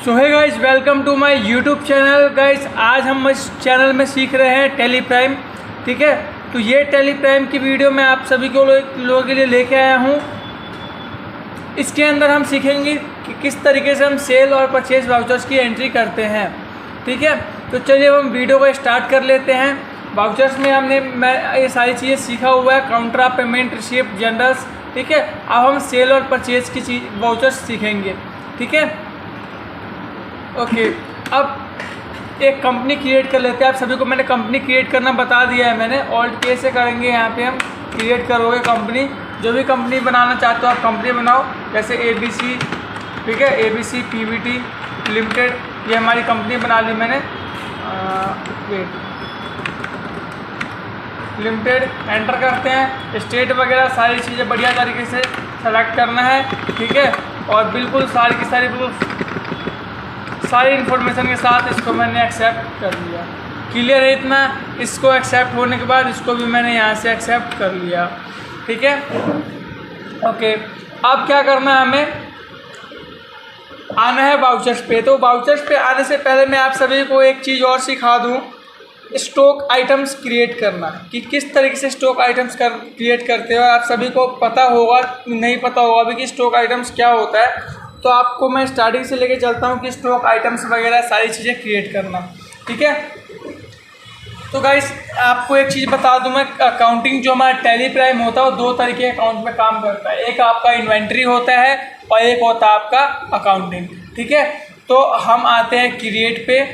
सो है guys, welcome to my YouTube channel. Guys आज हम इस चैनल में सीख रहे हैं टैली प्राइम। ठीक है, तो ये टैली प्राइम की वीडियो मैं आप सभी को लोगों के लिए लेके आया हूँ। इसके अंदर हम सीखेंगे कि किस तरीके से हम सेल और परचेज वाउचर्स की एंट्री करते हैं। ठीक है, तो चलिए हम वीडियो को स्टार्ट कर लेते हैं। वाउचर्स में मैं ये सारी चीज़ें सीखा हुआ है, counter of payment, receipt, generals. ठीक है, अब हम सेल और परचेज की वाउचर्स सीखेंगे। ठीक है, ओके। अब एक कंपनी क्रिएट कर लेते हैं। आप सभी को मैंने कंपनी क्रिएट करना बता दिया है। मैंने ऑल्ट के से करेंगे, यहाँ पे हम क्रिएट करोगे कंपनी। जो भी कंपनी बनाना चाहते हो आप कंपनी बनाओ, जैसे ABC। ठीक है, ABC PVT लिमिटेड, ये हमारी कंपनी बना ली मैंने। लिमिटेड एंटर करते हैं। स्टेट वगैरह सारी चीज़ें बढ़िया तरीके से सेलेक्ट करना है। ठीक है, और बिल्कुल सारी की सारी सारी इन्फॉर्मेशन के साथ इसको मैंने एक्सेप्ट कर लिया। क्लियर है इतना? इसको एक्सेप्ट होने के बाद इसको भी मैंने यहाँ से एक्सेप्ट कर लिया। ठीक है, ओके। अब क्या करना है, हमें आना है वाउचर्स पे। तो वाउचर्स पे आने से पहले मैं आप सभी को एक चीज़ और सिखा दूँ, स्टॉक आइटम्स क्रिएट करना, कि किस तरीके से स्टॉक आइटम्स क्रिएट करते हो। आप सभी को पता होगा, नहीं पता होगा अभी कि स्टॉक आइटम्स क्या होता है। तो आपको मैं स्टार्टिंग से लेके चलता हूँ कि स्टॉक आइटम्स वगैरह सारी चीज़ें क्रिएट करना। ठीक है, तो गाइस आपको एक चीज़ बता दूँ मैं, अकाउंटिंग जो हमारा टैली प्राइम होता है वो दो तरीके के अकाउंट में काम करता है। एक आपका इन्वेंट्री होता है और एक होता है आपका अकाउंटिंग। ठीक है, तो हम आते हैं क्रिएट पे,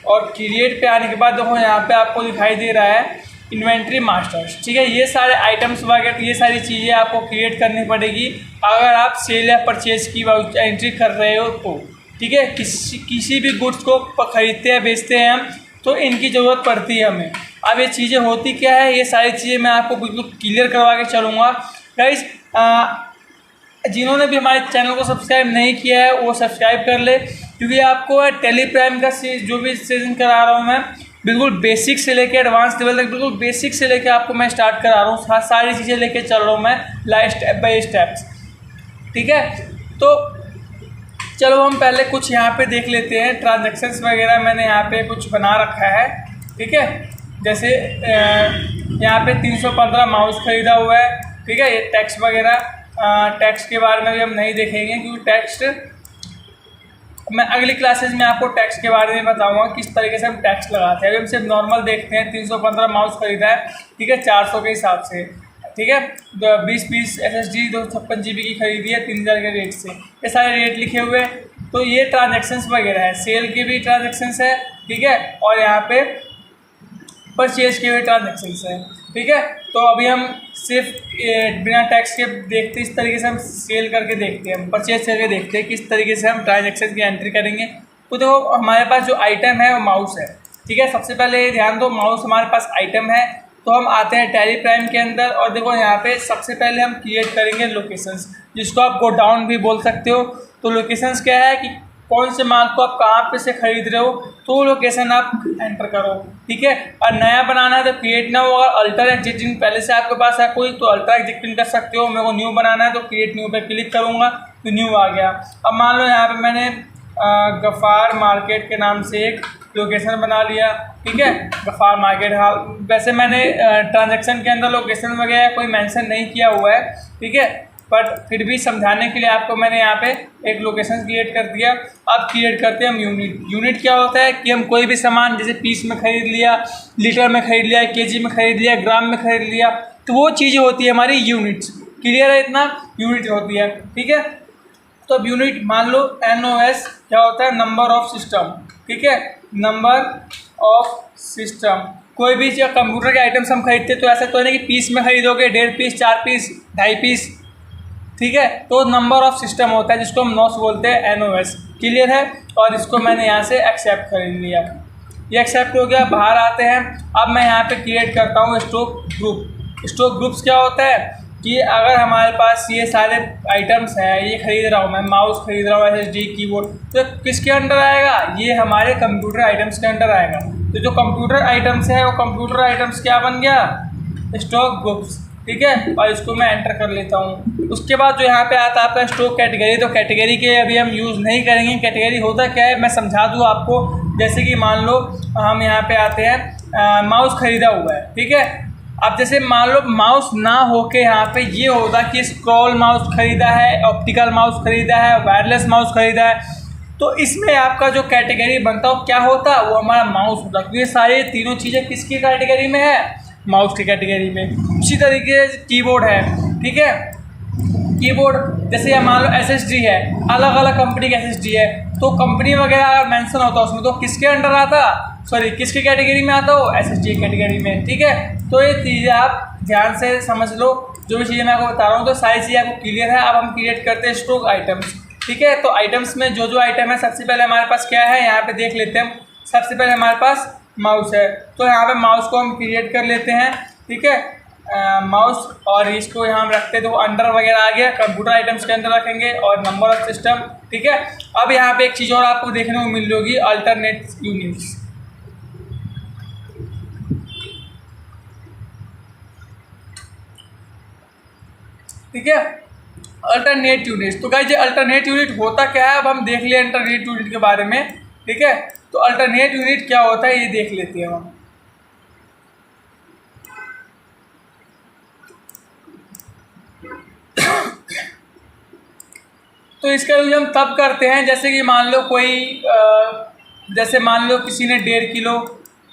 और क्रिएट पे आने के बाद देखो यहाँ पे आपको दिखाई दे रहा है इन्वेंट्री मास्टर्स। ठीक है, ये सारे आइटम्स वगैरह, ये सारी चीज़ें आपको क्रिएट करनी पड़ेगी अगर आप सेल या परचेज की एंट्री कर रहे हो तो। ठीक है, किसी भी गुड्स को खरीदते हैं बेचते हैं हम, तो इनकी ज़रूरत पड़ती है हमें। अब ये चीज़ें होती क्या है, ये सारी चीज़ें मैं आपको बिल्कुल क्लियर करवा के चलूँगा। गाइस जिन्होंने भी हमारे चैनल को सब्सक्राइब नहीं किया है वो सब्सक्राइब कर ले, क्योंकि आपको टैली प्राइम का जो भी सेशन करा रहा हूँ मैं, बिल्कुल बेसिक से लेके एडवांस लेवल तक, बिल्कुल बेसिक से लेके आपको मैं स्टार्ट करा रहा हूँ। सारी चीज़ें लेके चल रहा हूँ मैं स्टेप बाय स्टेप्स। ठीक है, तो चलो हम पहले कुछ यहाँ पे देख लेते हैं। ट्रांजैक्शंस वगैरह मैंने यहाँ पे कुछ बना रखा है। ठीक है, जैसे यहाँ पे 315 माउस खरीदा हुआ है। ठीक है, ये टैक्स वगैरह, टैक्स के बारे में भी हम नहीं देखेंगे, क्योंकि टैक्स मैं अगली क्लासेज में आपको टैक्स के बारे में बताऊंगा किस तरीके से हम टैक्स लगाते हैं। अभी हम सिर्फ नॉर्मल देखते हैं। 315 माउस खरीदा है। ठीक है, 400 के हिसाब से। ठीक है, 20 पीस SSD 256 GB की खरीदी है 3000 के रेट से। ये सारे रेट लिखे हुए हैं। तो ये ट्रांजैक्शंस वगैरह है, सेल के भी ट्रांजैक्शंस है। ठीक है, और यहाँ पे परचेज के भी ट्रांजैक्शंस है। ठीक है, तो अभी हम सिर्फ बिना टैक्स के देखते, इस तरीके से हम सेल करके देखते हैं, हम परचेज करके देखते हैं किस तरीके से हम ट्रांजैक्शन की एंट्री करेंगे। तो देखो हमारे पास जो आइटम है वो माउस है। ठीक है, सबसे पहले ध्यान दो, माउस हमारे पास आइटम है। तो हम आते हैं टैली प्राइम के अंदर, और देखो यहाँ पे सबसे पहले हम क्रिएट करेंगे लोकेशंस, जिसको आप गो डाउन भी बोल सकते हो। तो लोकेशंस क्या है कि कौन से माल को आप कहाँ पे से खरीद रहे हो, तो लोकेशन आप एंटर करो। ठीक है, और नया बनाना है तो क्रिएट ना होगा। अल्टर एग्जिस्टिंग पहले से आपके पास है कोई, तो अल्टर एग्जिस्टिंग कर सकते हो। मेरे को न्यू बनाना है तो क्रिएट न्यू पे क्लिक करूँगा तो न्यू आ गया। अब मान लो यहाँ पे मैंने गफ़ार मार्केट के नाम से एक लोकेशन बना लिया। ठीक है, गफ़ार मार्केट। हाँ, वैसे मैंने ट्रांजैक्शन के अंदर लोकेशन वगैरह कोई मेंशन नहीं किया हुआ है। ठीक है, बट फिर भी समझाने के लिए आपको मैंने यहाँ पे एक लोकेशन क्रिएट कर दिया। अब क्रिएट करते हैं हम यूनिट। यूनिट क्या होता है कि हम कोई भी सामान जैसे पीस में खरीद लिया, लीटर में खरीद लिया, केजी में खरीद लिया, ग्राम में खरीद लिया, तो वो चीज़ें होती है हमारी यूनिट्स। क्लियर है इतना? यूनिट होती है। ठीक है, तो अब यूनिट मान लो NOS क्या होता है, नंबर ऑफ सिस्टम। ठीक है, नंबर ऑफ सिस्टम। कोई भी कंप्यूटर के आइटम्स हम खरीदते तो ऐसा तो नहीं कि पीस में खरीदोगे 1.5 पीस, 4 पीस, 2.5 पीस। ठीक है, तो नंबर ऑफ सिस्टम होता है जिसको हम NOS बोलते हैं, NOS। क्लियर है? और इसको मैंने यहाँ से एक्सेप्ट कर लिया। ये एक्सेप्ट हो गया। बाहर आते हैं। अब मैं यहाँ पे क्रिएट करता हूँ स्टॉक ग्रुप। स्टॉक ग्रुप्स क्या होता है कि अगर हमारे पास ये सारे आइटम्स हैं, ये खरीद रहा हूँ मैं, माउस खरीद रहा हूँ, SSD कीबोर्ड, तो किसके अंडर आएगा? ये हमारे कंप्यूटर आइटम्स के अंडर आएगा। तो जो कंप्यूटर आइटम्स है वो कंप्यूटर आइटम्स क्या बन गया? Stock groups. ठीक है, और इसको मैं एंटर कर लेता हूँ। उसके बाद जो यहाँ पे आता है आपका स्टॉक कैटेगरी, तो कैटेगरी के अभी हम यूज़ नहीं करेंगे। कैटेगरी होता क्या है मैं समझा दूँ आपको। जैसे कि मान लो हम यहाँ पे आते हैं, माउस खरीदा हुआ है, ठीक है। अब जैसे मान लो माउस ना होके यहाँ पे ये होता कि स्क्रॉल माउस खरीदा है, ऑप्टिकल माउस खरीदा है, वायरलेस माउस खरीदा है, तो इसमें आपका जो कैटेगरी बनता है वो क्या होता है, वो हमारा माउस होता है, क्योंकि ये सारी तीनों चीज़ें किसकी कैटेगरी में है, माउस की कैटेगरी में। उसी तरीके से कीबोर्ड है, ठीक है। कीबोर्ड जैसे या मान लो SSD है, अलग अलग कंपनी की SSD है, तो कंपनी वगैरह अगर मेंशन होता है उसमें तो किसके अंडर आता, सॉरी किसकी कैटेगरी में आता हो, SSD कैटेगरी में, ठीक है। तो ये चीज़ें आप ध्यान से समझ लो, जो भी चीज़ें मैं आपको बता रहा हूँ, तो सारी चीज़ें आपको क्लियर है। अब हम क्रिएट करते हैं स्टॉक आइटम्स, ठीक है। तो आइटम्स में जो जो आइटम है, सबसे पहले हमारे पास क्या है, यहाँ पे देख लेते हैं। सबसे पहले हमारे पास माउस है, तो यहाँ पे माउस को हम क्रिएट कर लेते हैं, ठीक है। माउस और इसको यहाँ हम रखते हैं, तो अंडर वगैरह आ गया, कंप्यूटर आइटम्स के अंदर रखेंगे और नंबर ऑफ सिस्टम, ठीक है। अब यहाँ पे एक चीज़ और आपको देखने को मिल होगी, अल्टरनेट यूनिट्स, ठीक है। अल्टरनेट यूनिट, तो गाइस ये अल्टरनेट यूनिट होता क्या है, अब हम देख लिए अल्टरनेट यूनिट के बारे में, ठीक है। तो अल्टरनेट यूनिट क्या होता है ये देख लेते हैं हम। तो इसका यूज हम तब करते हैं जैसे कि मान लो कोई जैसे मान लो किसी ने 1.5 किलो,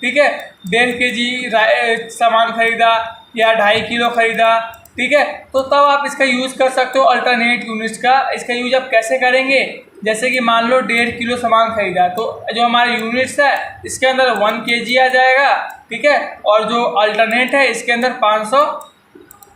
ठीक है, 1.5 kg सामान खरीदा या 2.5 किलो खरीदा, ठीक है, तो तब आप इसका यूज़ कर सकते हो अल्टरनेट यूनिट्स का। इसका यूज आप कैसे करेंगे, जैसे कि मान लो 1.5 किलो सामान खरीदा, तो जो हमारे यूनिट्स है इसके अंदर 1 kg आ जाएगा, ठीक है, और जो अल्टरनेट है इसके अंदर 500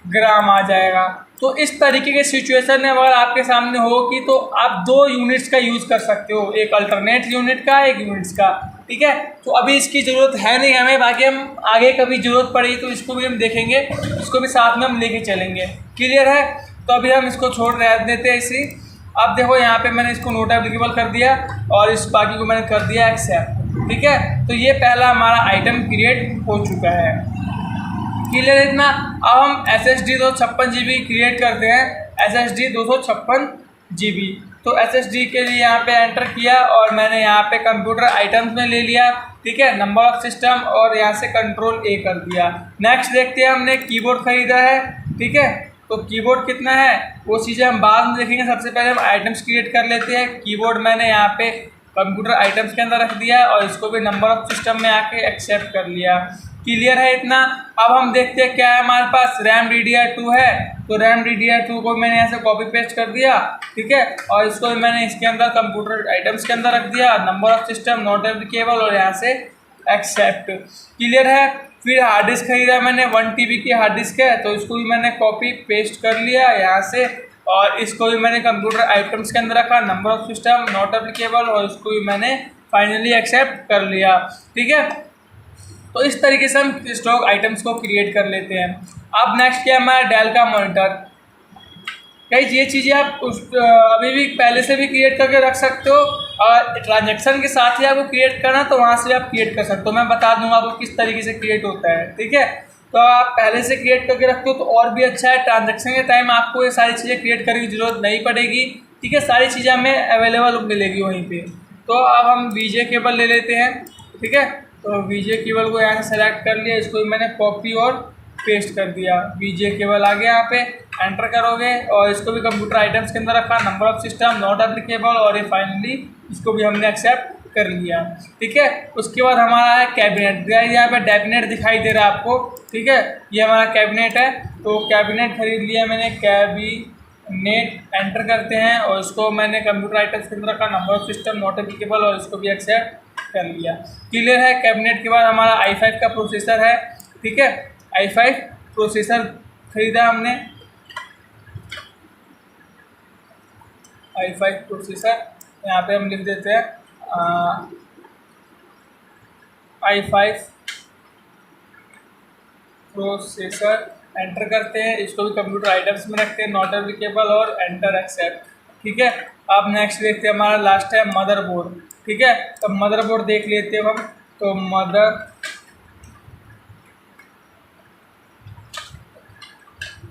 ग्राम आ जाएगा। तो इस तरीके के सिचुएशन में अगर आपके सामने हो कि तो आप 2 यूनिट्स का यूज़ कर सकते हो, एक अल्टरनेट यूनिट का, एक यूनिट्स का, ठीक है। तो अभी इसकी ज़रूरत है नहीं हमें, बाकी हम आगे कभी ज़रूरत पड़ी तो इसको भी हम देखेंगे, इसको भी साथ में हम लेके चलेंगे, क्लियर है। तो अभी हम इसको छोड़ रह देते हैं इसी। अब देखो यहाँ पे मैंने इसको नोट एप्लीकेबल कर दिया और इस बाकी को मैंने कर दिया एक्सेप्ट, ठीक है। तो ये पहला हमारा आइटम क्रिएट हो चुका है, क्लियर है इतना। अब हम SSD 256 GB क्रिएट करते हैं, SSD 256 GB। तो SSD के लिए यहाँ पे एंटर किया और मैंने यहाँ पे कंप्यूटर आइटम्स में ले लिया, ठीक है, नंबर ऑफ सिस्टम और यहाँ से कंट्रोल A कर दिया। नेक्स्ट देखते हैं, हमने कीबोर्ड खरीदा है, ठीक है, तो कीबोर्ड कितना है वो चीज़ें हम बाद में देखेंगे। सबसे पहले हम आइटम्स क्रिएट कर लेते हैं। कीबोर्ड मैंने यहाँ पे कंप्यूटर आइटम्स के अंदर रख दिया और इसको भी नंबर ऑफ सिस्टम में आके एक्सेप्ट कर लिया, क्लियर है इतना। अब हम देखते हैं क्या है हमारे पास, रैम DDR2 है, तो रैम DDR2 को मैंने यहाँ से कॉपी पेस्ट कर दिया, ठीक है, और इसको भी मैंने इसके अंदर कंप्यूटर आइटम्स के अंदर रख दिया, number of system not applicable और यहाँ से एक्सेप्ट, क्लियर है। फिर हार्ड डिस्क खरीदा मैंने, 1 TB की हार्ड डिस्क है, तो इसको भी मैंने कॉपी पेस्ट कर लिया यहाँ से और इसको भी मैंने कंप्यूटर आइटम्स के अंदर रखा, number of system not applicable और इसको भी मैंने फाइनली एक्सेप्ट कर लिया, ठीक है। तो इस तरीके से हम स्टॉक आइटम्स को क्रिएट कर लेते हैं। अब नेक्स्ट क्या है हमारा, डेल का मॉनिटर। कई ये चीज़ें आप अभी भी पहले से भी क्रिएट करके रख सकते हो और ट्रांजैक्शन के साथ ही आपको क्रिएट करना तो वहाँ से आप क्रिएट कर सकते हो। मैं बता दूंगा आपको किस तरीके से क्रिएट होता है, ठीक है। तो आप पहले से क्रिएट करके रखते हो तो और भी अच्छा है, ट्रांजैक्शन के टाइम आपको ये सारी चीज़ें क्रिएट करने की ज़रूरत नहीं पड़ेगी, ठीक है, सारी चीज़ें हमें अवेलेबल मिलेगी वहीं पर। तो अब हम VJ केबल ले लेते हैं, ठीक है, तो VJ केबल को यहाँ से सेलेक्ट कर लिया, इसको भी मैंने कॉपी और पेस्ट कर दिया। VJ केबल आ गया, यहाँ पे एंटर करोगे और इसको भी कंप्यूटर आइटम्स के अंदर रखा, number of system not applicable और ये फाइनली इसको भी हमने एक्सेप्ट कर लिया, ठीक है। उसके बाद हमारा है कैबिनेट। यहाँ पे कैबिनेट दिखाई दे रहा है आपको, ठीक है, ये हमारा कैबिनेट है। तो कैबिनेट खरीद लिया मैंने, कैबिनेट एंटर करते हैं और इसको मैंने कंप्यूटर आइटम्स के अंदर रखा, number of system not applicable और इसको भी एक्सेप्ट कर लिया, क्लियर है। कैबिनेट के बाद हमारा i5 का प्रोसेसर है, ठीक है, i5 प्रोसेसर खरीदा हमने, i5 प्रोसेसर यहाँ पे हम लिख देते हैं i5 प्रोसेसर, एंटर करते हैं, इसको भी कंप्यूटर आइटम्स में रखते हैं, नॉट एप्लीकेबल और एंटर एक्सेप्ट, ठीक है। अब नेक्स्ट देखते हैं, हमारा लास्ट है मदरबोर्ड, ठीक है। तो मदरबोर्ड देख लेते हैं हम, तो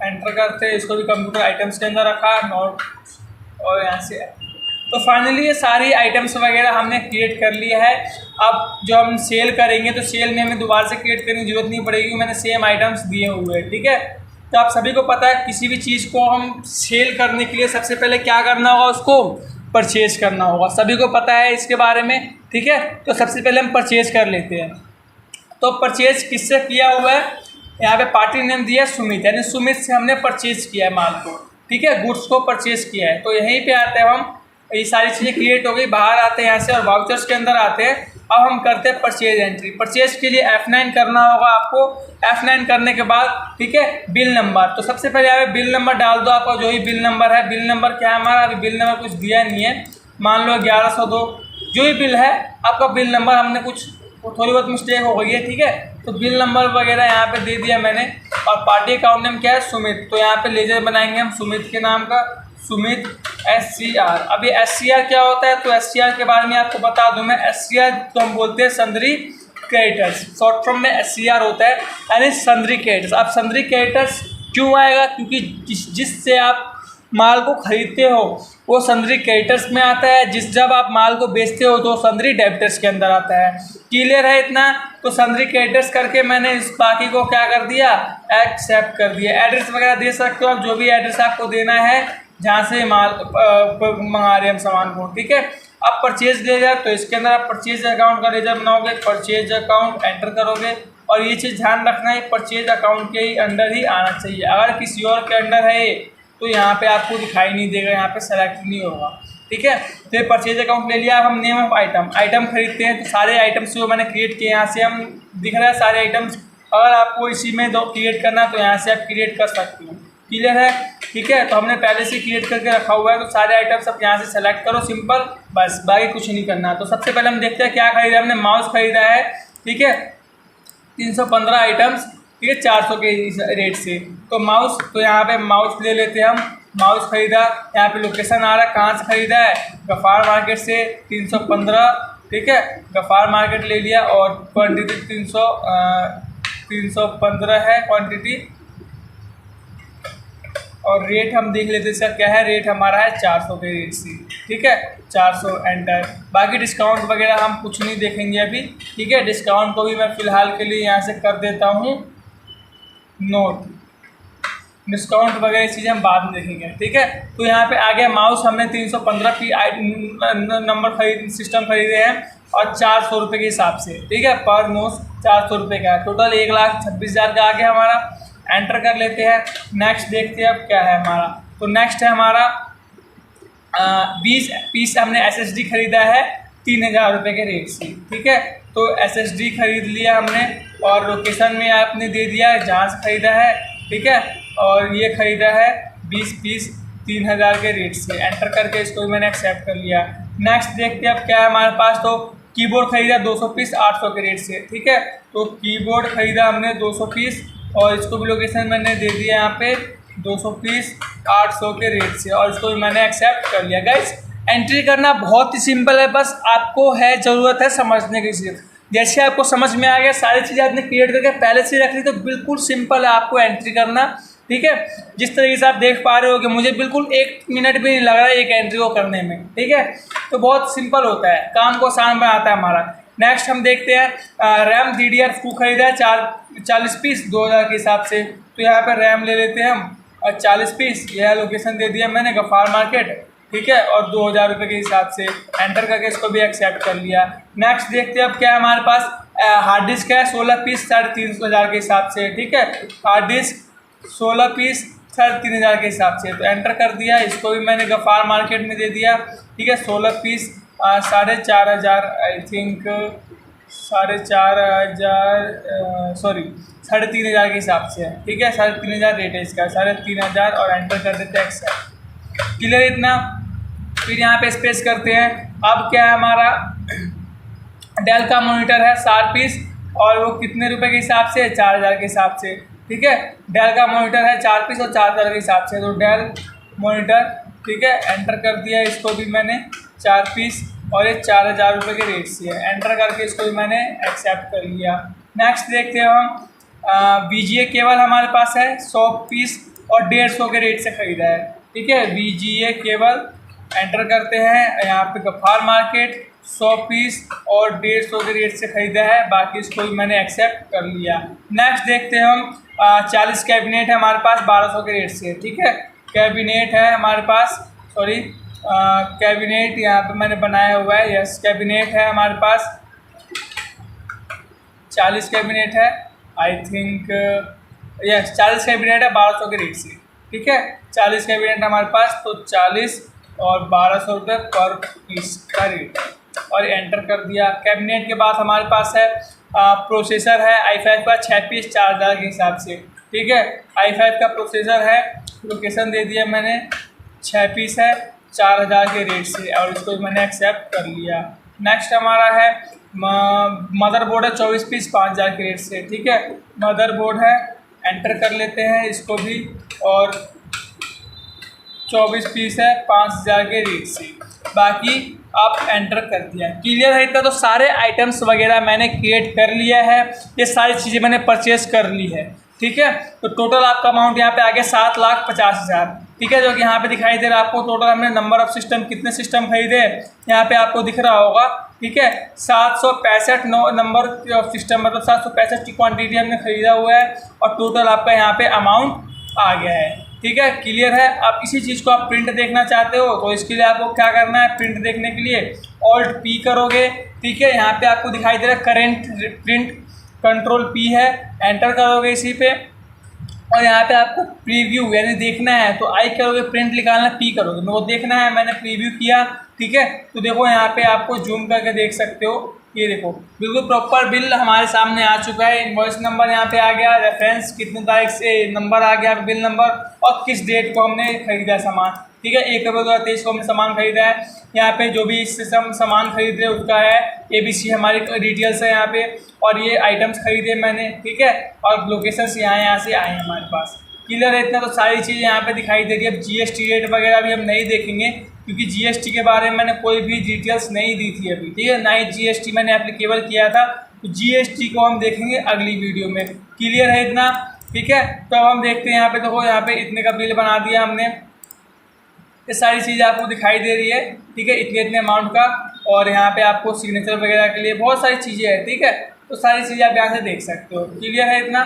एंटर करते हैं, इसको भी कंप्यूटर आइटम्स के अंदर रखा नोट, और यहाँ से तो फाइनली ये सारी आइटम्स वगैरह हमने क्रिएट कर लिया है। अब जो हम सेल करेंगे तो सेल में हमें दोबारा से क्रिएट करने की जरूरत नहीं पड़ेगी, मैंने सेम आइटम्स दिए हुए हैं, ठीक है। तो आप सभी को पता है किसी भी चीज़ को हम सेल करने के लिए सबसे पहले क्या करना होगा, उसको परचेज करना होगा, सभी को पता है इसके बारे में, ठीक है। तो सबसे पहले हम परचेज कर लेते हैं। तो परचेज किससे किया हुआ है, यहाँ पे पार्टी नेम दिया है सुमित, यानी सुमित से हमने परचेज किया है माल को, ठीक है, गुड्स को परचेज किया है। तो यहीं पे आते हैं हम, ये सारी चीज़ें क्रिएट हो गई, बाहर आते हैं यहाँ से और वाउचर्स के अंदर आते हैं। अब हम करते हैं परचेज एंट्री। परचेज के लिए F9 करना होगा आपको। F9 करने के बाद, ठीक है, बिल नंबर, तो सबसे पहले यहाँ पे बिल नंबर डाल दो, आपका जो ही बिल नंबर है। बिल नंबर क्या है हमारा, अभी बिल नंबर कुछ दिया नहीं है, मान लो 1102, जो ही बिल है आपका बिल नंबर, हमने कुछ थोड़ी बहुत मिस्टेक हो गई है, ठीक है। तो बिल नंबर वगैरह यहाँ पे दे दिया मैंने। और पार्टी अकाउंट नेम क्या है, सुमित, तो यहाँ पे लेजर बनाएंगे हम सुमित के नाम का, सुमित SCR। अभी SCR क्या होता है, तो SCR के बारे में आपको बता दूं मैं। SCR तो हम बोलते हैं सन्ड्री क्रेडिटर्स, शॉर्ट फॉर्म में SCR होता है, यानी सन्ड्री क्रेडिटर्स। अब सन्ड्री क्रेडिटर्स क्यों आएगा, क्योंकि जिससे आप माल को खरीदते हो वो सन्ड्री क्रेडिटर्स में आता है, जब आप माल को बेचते हो तो सन्ड्री डेबिटर्स के अंदर आता है। क्लियर है इतना, तो सन्ड्री क्रेडिटर्स करके मैंने इस बाकी को क्या कर दिया, एक्सेप्ट कर दिया। एड्रेस वगैरह दे सकते हो आप, जो भी एड्रेस आपको देना है जहाँ से माल मंगा रहे हैं हम सामान को, ठीक है। अब परचेज लेजर, तो इसके अंदर आप परचेज अकाउंट का लेजर बनाओगे, परचेज अकाउंट एंटर करोगे। और ये चीज़ ध्यान रखना है, परचेज अकाउंट के ही अंडर ही आना चाहिए, अगर किसी और के अंडर है तो यहाँ पे आपको दिखाई नहीं देगा, यहाँ पे सेलेक्ट नहीं होगा, ठीक है। तो ये परचेज अकाउंट ले लिया। अब हम नेम ऑफ आइटम खरीदते हैं, तो सारे आइटम्स जो मैंने क्रिएट किए यहाँ से हम दिख रहा है सारे आइटम्स। अगर आपको इसी में दो क्रिएट करना तो यहाँ से आप क्रिएट कर सकते हो। क्लियर है, ठीक है। तो हमने पहले से क्रिएट करके रखा हुआ है, तो सारे आइटम्स आप यहाँ से सेलेक्ट करो, सिंपल, बस, बाकी कुछ नहीं करना। तो सबसे पहले हम देखते हैं क्या खरीदा हमने। माउस खरीदा है, ठीक है, 315 आइटम्स, ठीक है, 400 के रेट से। तो माउस, तो यहाँ पे माउस ले लेते हैं हम। माउस खरीदा, यहाँ पे लोकेशन आ रहा है, कहाँ से खरीदा है, गफ़ार मार्केट से, 315, ठीक है, गफ़ार मार्केट ले लिया। और क्वांटिटी 315 है क्वांटिटी। और रेट हम देख लेते हैं इसका क्या है, रेट हमारा है 400 के रेट से, ठीक है, 400 एंटर। बाकी डिस्काउंट वगैरह हम कुछ नहीं देखेंगे अभी, ठीक है। डिस्काउंट को भी मैं फ़िलहाल के लिए यहाँ से कर देता हूँ नोट, डिस्काउंट वगैरह चीज़ें हम बाद में देखेंगे, ठीक है। तो यहाँ पे आ गया माउस, हमने 315 की नंबर सिस्टम खरीदे हैं और 400 रुपये के हिसाब से, ठीक है, पर माउस 400 रुपये का है, टोटल 1,26,000 का आ गया हमारा। एंटर कर लेते हैं। नेक्स्ट देखते हैं अब क्या है हमारा। तो नेक्स्ट है हमारा 20 पीस हमने SSD खरीदा है 3,000 रुपये के रेट से, ठीक है। तो SSD खरीद लिया हमने और लोकेशन में आपने दे दिया है जहाँ से ख़रीदा है, ठीक है। और ये ख़रीदा है 20 पीस 3,000 के रेट से। एंटर करके इसको भी मैंने एक्सेप्ट कर लिया। नेक्स्ट देखते हैं अब क्या है हमारे पास। तो कीबोर्ड ख़रीदा 200 पीस 800 के रेट से, ठीक है। तो कीबोर्ड ख़रीदा हमने 200 पीस और इसको भी लोकेशन मैंने दे दिया यहाँ पे 200 पीस 800 के रेट से, और इसको भी मैंने एक्सेप्ट कर लिया। गाइस, एंट्री करना बहुत ही सिंपल है, बस आपको है ज़रूरत है समझने की। सिर्फ जैसे आपको समझ में आ गया, सारी चीज़ें आपने क्रिएट करके पहले से रख ली, तो बिल्कुल सिंपल है आपको एंट्री करना, ठीक है। जिस तरीके से आप देख पा रहे हो कि मुझे बिल्कुल 1 मिनट भी नहीं लग रहा है एक एंट्री को करने में, ठीक है। तो बहुत सिंपल होता है, काम को आसान बनाता है हमारा। नेक्स्ट हम देखते हैं रैम DDR2 खरीदा है 40 पीस 2,000 के हिसाब से। तो यहाँ पर रैम ले लेते हैं हम और 40 पीस, यह लोकेशन दे दिया मैंने गफ़ार मार्केट, ठीक है, और 2,000 रुपये के हिसाब से। एंटर करके इसको भी एक्सेप्ट कर लिया। नेक्स्ट देखते हैं अब क्या है हमारे पास। हार्ड डिस्क है 16 पीस 3,500 के हिसाब से, ठीक है। हार्ड डिस्क 16 पीस 3,500 के हिसाब से। तो एंटर कर दिया, इसको भी मैंने गफ़ार मार्केट में दे दिया, ठीक है। 16 पीस 4,500, आई थिंक 4,500 सॉरी 3,500 के हिसाब से है, ठीक है। 3,500 रेट है इसका, 3,500, और एंटर कर देते हैं एक्सेप्ट। क्लियर इतना। फिर यहाँ पे स्पेस करते हैं। अब क्या है हमारा, डेल का मॉनिटर है 7 पीस और वो कितने रुपए के हिसाब से, 4,000 के हिसाब से, ठीक है। डेल का मॉनिटर है 4 पीस और 4,000 के हिसाब से। तो डेल मॉनिटर, ठीक है, एंटर कर दिया, इसको भी मैंने 4 पीस और ये 4,000 रुपये के रेट से है। एंटर करके इसको भी मैंने एक्सेप्ट कर लिया। नेक्स्ट देखते हैं हम VGA केबल हमारे पास है 100 पीस और 150 के रेट से ख़रीदा है। ठीक है, VGA केबल एंटर करते हैं, यहाँ पे गफ्फार मार्केट 100 पीस और 150 के रेट से ख़रीदा है, बाकी इसको भी मैंने एक्सेप्ट कर लिया। नेक्स्ट देखते हैं हम 40 कैबिनेट है हमारे पास 1200 के रेट से। ठीक है, कैबिनेट है हमारे पास, सॉरी कैबिनेट यहाँ पे मैंने बनाया हुआ है, यस कैबिनेट है हमारे पास 40 कैबिनेट है, आई थिंक यस 40 कैबिनेट है 1200 के रेट से। ठीक है, 40 कैबिनेट हमारे पास, तो 40 और 1200 रुपये पर पीस का रेट है और एंटर कर दिया। कैबिनेट के बाद हमारे पास है प्रोसेसर है i5 का 6 पीस 4000 के हिसाब से। ठीक है, i5 का प्रोसेसर है, लोकेशन दे दिया मैंने, 6 पीस है 4000 के रेट से और इसको मैंने एक्सेप्ट कर लिया। नेक्स्ट हमारा है मदरबोर्ड है 24 पीस 5000 के रेट से। ठीक है, मदरबोर्ड है, एंटर कर लेते हैं इसको भी और 24 पीस है 5000 के रेट से, बाकी आप एंटर कर दिया। क्लियर है इतना? तो सारे आइटम्स वगैरह मैंने क्रिएट कर लिया है, ये सारी चीज़ें मैंने परचेस कर ली है। ठीक है, तो टोटल आपका अमाउंट यहाँ पे आ गया 7,50,000। ठीक है, जो कि यहाँ पे दिखाई दे रहा है आपको, टोटल हमने नंबर ऑफ सिस्टम कितने सिस्टम खरीदे यहाँ पे आपको दिख रहा होगा। ठीक है, 765 नंबर ऑफ सिस्टम, मतलब 765 की क्वांटिटी हमने खरीदा हुआ है और टोटल आपका यहाँ पे अमाउंट आ गया है। ठीक है, क्लियर है? आप इसी चीज़ को आप प्रिंट देखना चाहते हो तो इसके लिए आपको क्या करना है, प्रिंट देखने के लिए Alt P करोगे। ठीक है, यहाँ पे आपको दिखाई दे रहा है करेंट प्रिंट, कंट्रोल P है, एंटर करोगे इसी पे और यहाँ पे आपको प्रीव्यू यानी देखना है तो I करोगे, प्रिंट निकालना P करोगे, मेरे को देखना है, मैंने प्रीव्यू किया। ठीक है, तो देखो यहाँ पे आपको जूम करके देख सकते हो, ये देखो बिल्कुल प्रॉपर बिल हमारे सामने आ चुका है। इनवॉइस नंबर यहाँ पे आ गया, रेफरेंस कितने तारीख से नंबर आ गया, बिल नंबर और किस डेट को हमने खरीदा सामान। ठीक है, 1 अप्रैल 2023 को हमने सामान खरीदा है। यहाँ पे जो भी इससे हम सामान खरीद रहे उसका है ABC हमारी डिटेल्स है यहाँ पे, और ये आइटम्स खरीदे मैंने। ठीक है, और लोकेशन यहाँ से आए हैं हमारे पास। क्लियर है इतना? तो सारी चीज़ें यहाँ पे दिखाई दे रही है। अब GST रेट वगैरह भी हम नहीं देखेंगे क्योंकि GST के बारे में मैंने कोई भी डिटेल्स नहीं दी थी अभी। ठीक है, ना ही GST मैंने एप्लीकेबल किया था, तो GST को हम देखेंगे अगली वीडियो में। क्लियर है इतना? ठीक है, तो अब हम देखते हैं यहाँ पे, देखो यहाँ पे इतने का बिल बना दिया हमने, ये सारी चीज़ें आपको दिखाई दे रही है। ठीक है, इतने इतने अमाउंट का, और यहाँ पे आपको सिग्नेचर वगैरह के लिए बहुत सारी चीज़ें हैं। ठीक है, तो सारी चीज़ें आप यहाँ से देख सकते हो। क्लियर है इतना?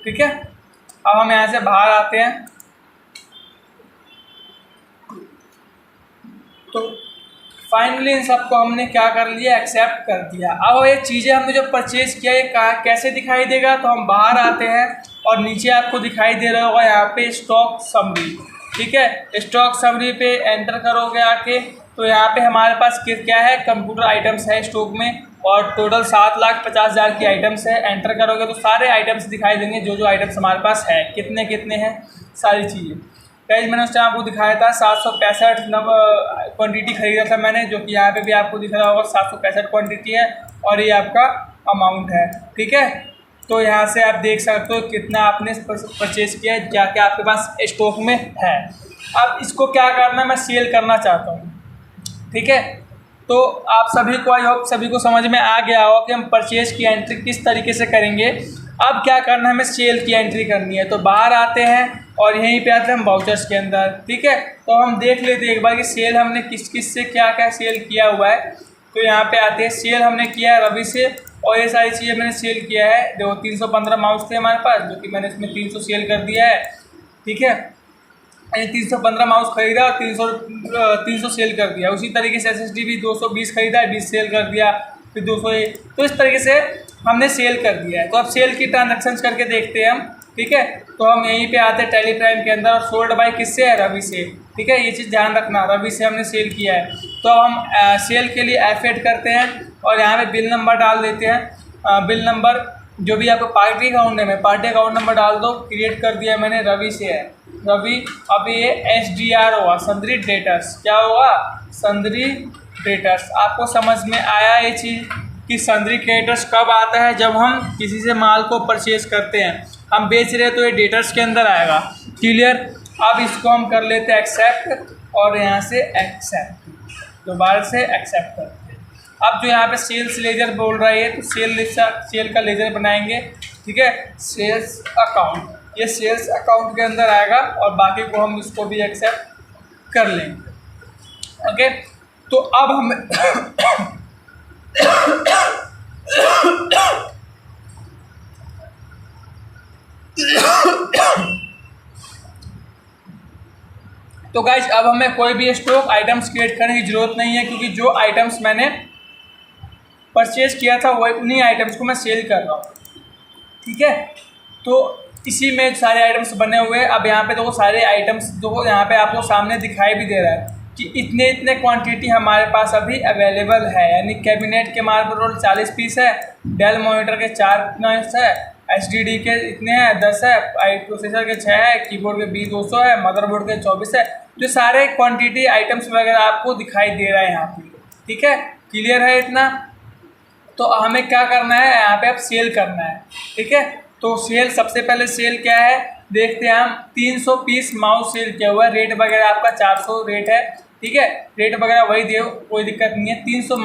ठीक है, अब हम यहाँ से बाहर आते हैं तो फाइनली इन सबको हमने क्या कर लिया, एक्सेप्ट कर दिया। अब ये चीज़ें हमने जो परचेज किया ये कैसे दिखाई देगा, तो हम बाहर आते हैं और नीचे आपको दिखाई दे रहा होगा यहाँ पे स्टॉक समरी। ठीक है, स्टॉक समरी पे एंटर करोगे आके, तो यहाँ पे हमारे पास क्या है, कंप्यूटर आइटम्स है स्टॉक में और टोटल 7,50,000 की आइटम्स है। एंटर करोगे तो सारे आइटम्स दिखाई देंगे, जो जो आइटम्स हमारे पास है, कितने कितने हैं सारी चीज़ें। गाइस मैंने उस टाइम आपको दिखाया था 765 क्वांटिटी खरीदा था मैंने, जो कि यहाँ पे भी आपको दिख रहा होगा 765 क्वांटिटी है और ये आपका अमाउंट है। ठीक है, तो यहाँ से आप देख सकते हो कितना आपने परचेज किया है, क्या क्या आपके पास स्टॉक में है। अब इसको क्या करना, मैं सेल करना चाहता हूँ। ठीक है, तो आप सभी को, आई होप सभी को समझ में आ गया हो कि हम परचेज की एंट्री किस तरीके से करेंगे। अब क्या करना है, हमें सेल की एंट्री करनी है, तो बाहर आते हैं और यहीं पे आते हैं हम वाउचर्स के अंदर। ठीक है, तो हम देख लेते हैं एक बार कि सेल हमने किस किस से क्या क्या सेल किया हुआ है। तो यहाँ पे आते हैं, सेल हमने किया है रवि से और ये सारी चीज़ें मैंने सेल किया है। देखो 315 माउस थे हमारे पास, जो कि मैंने इसमें 300 सेल कर दिया है। ठीक है, 315 माउस खरीदा और 300 सेल कर दिया। उसी तरीके से SSD भी 220 खरीदा है, 20 सेल कर दिया, फिर 201, तो इस तरीके से हमने सेल कर दिया है। तो अब सेल की ट्रांजैक्शंस करके देखते हैं हम। ठीक है, तो हम यहीं पे आते हैं टेलीग्राम के अंदर और सोल्ड बाय किससे है, रवि से। ठीक है, ये चीज़ ध्यान रखना, रवि से हमने सेल किया है। तो हम सेल के लिए F8 करते हैं और यहाँ पे बिल नंबर डाल देते हैं। बिल नंबर जो भी आपको पार्टी अकाउंट नेम है, पार्टी अकाउंट नंबर डाल दो। क्रिएट कर दिया मैंने, रवि से है, रवि। अब ये SDR होगा, सन्ड्री डेटर्स। क्या होगा, सन्ड्री डेटर्स। आपको समझ में आया ये चीज़ कि सन्ड्री डेटर्स कब आता है, जब हम किसी से माल को परचेज करते हैं, हम बेच रहे हैं तो ये डेटर्स के अंदर आएगा। क्लियर? अब इसको हम कर लेते हैं एक्सेप्ट और यहाँ से एक्सेप्ट, दोबारा से एक्सेप्ट करते हैं। अब जो यहाँ पे सेल्स लेजर बोल रहा है तो सेल का लेजर बनाएंगे, ठीक है। सेल्स अकाउंट, ये सेल्स अकाउंट के अंदर आएगा और बाकी को हम इसको भी एक्सेप्ट कर लेंगे। ओके, तो अब हमें तो गाइज अब हमें कोई भी स्टॉक आइटम्स क्रिएट करने की ज़रूरत नहीं है, क्योंकि जो आइटम्स मैंने परचेज किया था वही उन्हीं आइटम्स को मैं सेल कर रहा हूँ, ठीक है। तो इसी में सारे आइटम्स बने हुए हैं। अब यहाँ पे देखो सारे आइटम्स देखो यहाँ पे आपको सामने दिखाई भी दे रहा है कि इतने इतने क्वांटिटी हमारे पास अभी अवेलेबल है। यानी कैबिनेट के मार्बल रोल 40 पीस है, डेल मॉनिटर के 4 पीस है, HDD के इतने हैं 10 है, प्रोसेसर के 6 है, कीबोर्ड के 200 है, मदरबोर्ड के 24 है। जो सारे क्वांटिटी आइटम्स वगैरह आपको दिखाई दे रहा है यहाँ पे, ठीक है। क्लियर है इतना? तो हमें क्या करना है, यहाँ पे अब सेल करना है, ठीक है। तो सेल, सबसे पहले सेल क्या है देखते हैं हम। 300 पीस माउस सेल किया हुआ है, रेट वगैरह आपका 400 रेट है, ठीक है। रेट वगैरह वही दे, कोई दिक्कत नहीं है। 300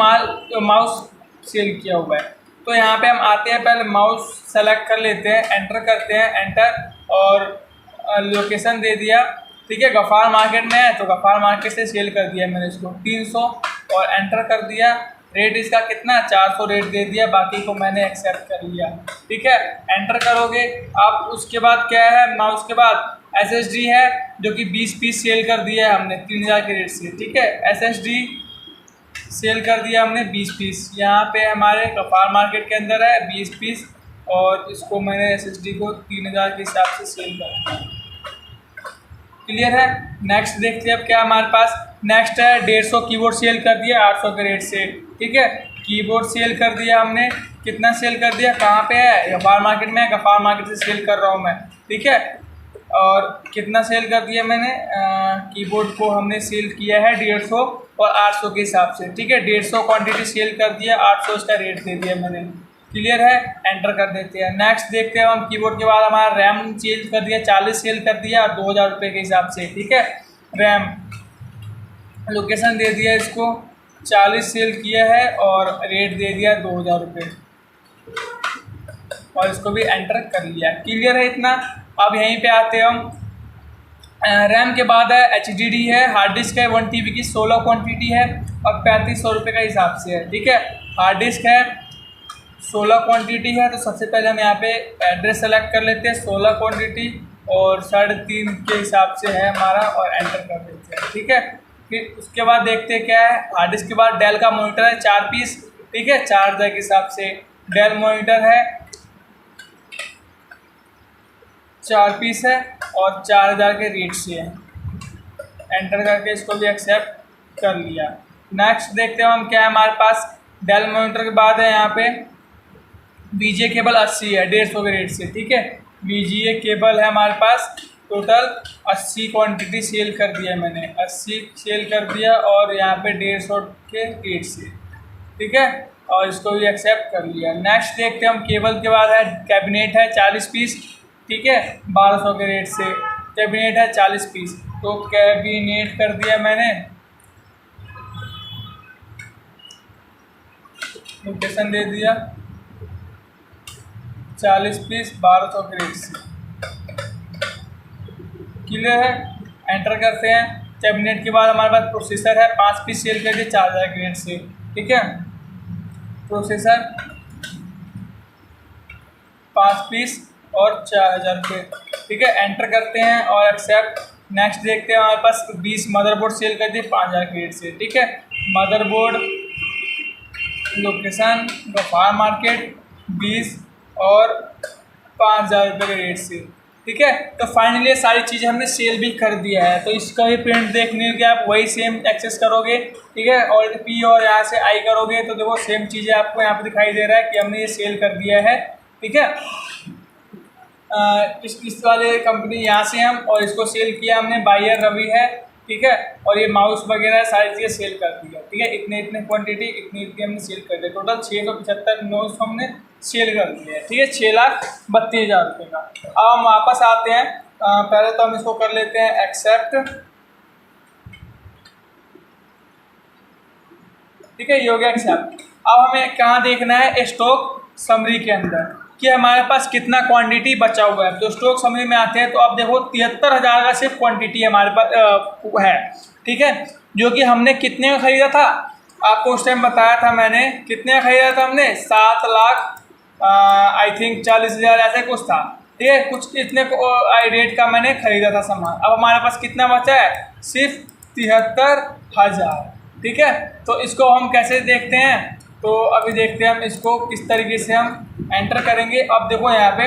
माउस सेल किया हुआ है। तो यहाँ पे हम आते हैं, पहले माउस सेलेक्ट कर लेते हैं, एंटर करते हैं, एंटर और लोकेशन दे दिया, ठीक है। गफ़ार मार्केट में है तो गफ़ार मार्केट से सेल कर दिया मैंने इसको 300 और एंटर कर दिया। रेट इसका कितना 400 रेट दे दिया, बाकी को मैंने एक्सेप्ट कर लिया, ठीक है। एंटर करोगे आप। उसके बाद क्या है, माउस के बाद SSD है जो कि 20 पीस सेल कर दिया है हमने 3000 के रेट से, ठीक है। SSD सेल कर दिया हमने 20 पीस। यहाँ पे हमारे गफ़ार मार्केट के अंदर है 20 पीस और इसको मैंने SSD को 3000 के हिसाब से सेल कर दिया। क्लियर है? नेक्स्ट देखते हैं अब क्या हमारे पास। नेक्स्ट है 150 कीबोर्ड सेल कर दिया 800 के रेट से, ठीक है। कीबोर्ड सेल कर दिया हमने, कितना सेल कर दिया, कहाँ पे है, गफ़ार मार्केट में है, गफ़ार मार्केट से सेल कर रहा हूँ मैं, ठीक है। और कितना सेल कर दिया मैंने, कीबोर्ड को हमने सेल किया है 150 और 800 के हिसाब से, ठीक है। 150 क्वांटिटी सेल कर दिया, 800 इसका रेट दे दिया मैंने। क्लियर है? एंटर कर देते हैं। नेक्स्ट देखते हैं हम। कीबोर्ड के बाद हमारा रैम सेल कर दिया 40 सेल कर दिया और 2000 रुपये के हिसाब से, ठीक है। रैम लोकेशन दे दिया, इसको 40 सेल किया है और रेट दे दिया 2000 रुपये और इसको भी एंटर कर लिया। क्लियर है इतना? अब यहीं पे आते हैं हम। रैम के बाद है HDD है, हार्ड डिस्क है 1 TB की 16 क्वांटिटी है और 3500 रुपये का हिसाब से है, ठीक है। हार्ड डिस्क है 16 क्वांटिटी है। तो सबसे पहले हम यहाँ पे एड्रेस सेलेक्ट कर लेते हैं, 16 क्वांटिटी और 3.5 के हिसाब से है हमारा और एंटर कर देते हैं, ठीक है। फिर उसके बाद देखते हैं क्या है। हार्ड डिस्क के बाद डेल का मॉनिटर है 4 पीस, ठीक है, 4000 के हिसाब से डेल मॉनिटर है 4 पीस है और 4000 के रेट से है। एंटर करके इसको भी एक्सेप्ट कर लिया। नेक्स्ट देखते हैं हम क्या है हमारे पास। डेल मॉनिटर के बाद है यहाँ पे VGA केबल 80 है 150 के रेट से, ठीक है। VGA केबल है हमारे पास, टोटल 80 क्वांटिटी सेल कर दिया मैंने, 80 सेल कर दिया और यहाँ पे 150 के रेट से, ठीक है। और इसको भी एक्सेप्ट कर लिया। नेक्स्ट देखते हैं हम। केबल के बाद है कैबिनेट है 40 पीस, ठीक है, 1200 के रेट से कैबिनेट है 40 पीस। तो कैबिनेट कर दिया मैंने, लोकेशन दे दिया 40 पीस 1200 के रेट से। क्लियर है? एंटर करते हैं। कैबिनेट के बाद हमारे पास प्रोसेसर है 5 पीस सेल कर दिए 4000 के रेट से, ठीक है। प्रोसेसर 5 पीस और 4000 के, ठीक है। एंटर करते हैं और एक्सेप्ट। नेक्स्ट देखते हैं हमारे पास 20 मदरबोर्ड सेल कर दिए 5000 के रेट से, ठीक है। मदरबोर्ड लोकेशन गफ़ार मार्केट 20 और 5000 रुपये के रेट से, ठीक है। तो फाइनली सारी चीज़ें हमने सेल भी कर दिया है। तो इसका भी प्रिंट देखने के आप वही सेम एक्सेस करोगे, ठीक है। और P और यहाँ से I करोगे तो देखो सेम चीज़ें आपको यहाँ पे दिखाई दे रहा है कि हमने ये सेल कर दिया है, ठीक है। इस वाले कंपनी यहाँ से हम और इसको सेल किया हमने, बायर रवि है, ठीक है। और ये माउस वगैरह सारी चीज़ें सेल कर दी है, ठीक है। इतने इतने क्वांटिटी इतनी इतनी हमने सेल कर दिया। टोटल 675 माउस हमने सेल कर दिया है, ठीक है, 6,32,000 रुपये का। अब हम वापस आते हैं। पहले तो हम इसको कर लेते हैं एक्सेप्ट। ठीक है, ये हो गया एक्सेप्ट। अब हमें कहाँ देखना है, स्टॉक समरी के अंदर कि हमारे पास कितना क्वांटिटी बचा हुआ है। तो स्टॉक समरी में आते हैं तो अब देखो 73,000 का सिर्फ क्वांटिटी हमारे पास है, ठीक है, जो कि हमने कितने का ख़रीदा था, आपको उस टाइम बताया था मैंने, कितने का ख़रीदा था हमने, 7 लाख आई थिंक 40,000 ऐसे कुछ था, ठीक है, कुछ इतने रेट का मैंने ख़रीदा था सामान। अब हमारे पास कितना बचा है, सिर्फ 73,000, ठीक है। तो इसको हम कैसे देखते हैं, तो अभी देखते हैं हम इसको किस तरीके से हम एंटर करेंगे। अब देखो यहाँ पे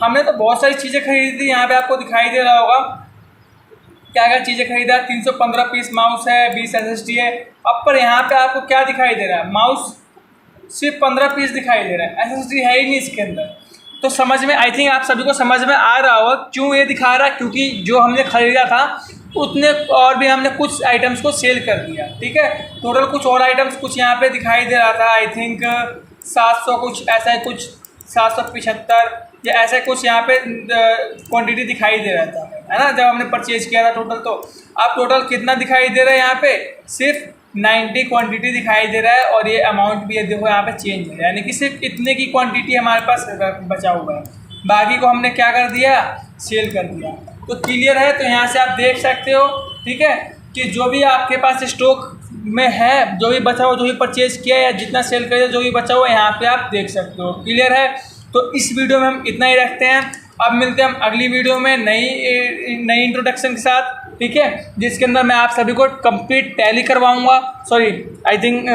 हमने तो बहुत सारी चीज़ें खरीदी थी, यहाँ पे आपको दिखाई दे रहा होगा क्या क्या चीज़ें खरीदा। 315 पीस माउस है, 20 SSD है। अब पर यहाँ पे आपको क्या दिखाई दे रहा है, माउस सिर्फ 15 पीस दिखाई दे रहा है, SSD है ही नहीं इसके अंदर। तो समझ में, आई थिंक आप सभी को समझ में आ रहा होगा क्यों ये दिखा रहा है, क्योंकि जो हमने खरीदा था उतने और भी हमने कुछ आइटम्स को सेल कर दिया, ठीक है। टोटल कुछ और आइटम्स कुछ यहाँ पे दिखाई दे रहा था, आई थिंक 700 कुछ ऐसा है, कुछ 775 या ऐसा कुछ यहाँ पे क्वांटिटी दिखाई दे रहा था, है ना, जब हमने परचेज किया था टोटल। तो अब टोटल कितना दिखाई दे रहा है, यहाँ पे सिर्फ 90 क्वांटिटी दिखाई दे रहा है और ये अमाउंट भी देखो यहाँ पे चेंज है, यानी कि सिर्फ इतने की क्वांटिटी हमारे पास बचा हुआ है, बाकी को हमने क्या कर दिया, सेल कर दिया। तो क्लियर है, तो यहाँ से आप देख सकते हो, ठीक है, कि जो भी आपके पास स्टॉक में है, जो भी बचा हुआ, जो भी परचेज किया या जितना सेल किया, जो भी बचा हुआ यहाँ पे आप देख सकते हो। क्लियर है, तो इस वीडियो में हम इतना ही रखते हैं। अब मिलते हैं हम अगली वीडियो में नई इंट्रोडक्शन के साथ, ठीक है, जिसके अंदर मैं आप सभी को कंप्लीट टैली करवाऊंगा, sorry I think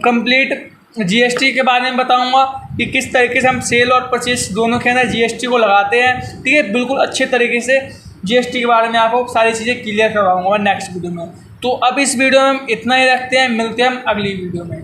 complete GST के बारे में बताऊंगा कि किस तरीके से हम सेल और परचेज दोनों के अंदर GST को लगाते हैं, ठीक है, बिल्कुल अच्छे तरीके से GST के बारे में आपको सारी चीज़ें क्लियर करवाऊंगा नेक्स्ट वीडियो में। तो अब इस वीडियो में हम इतना ही रखते हैं, मिलते हैं हम अगली वीडियो में।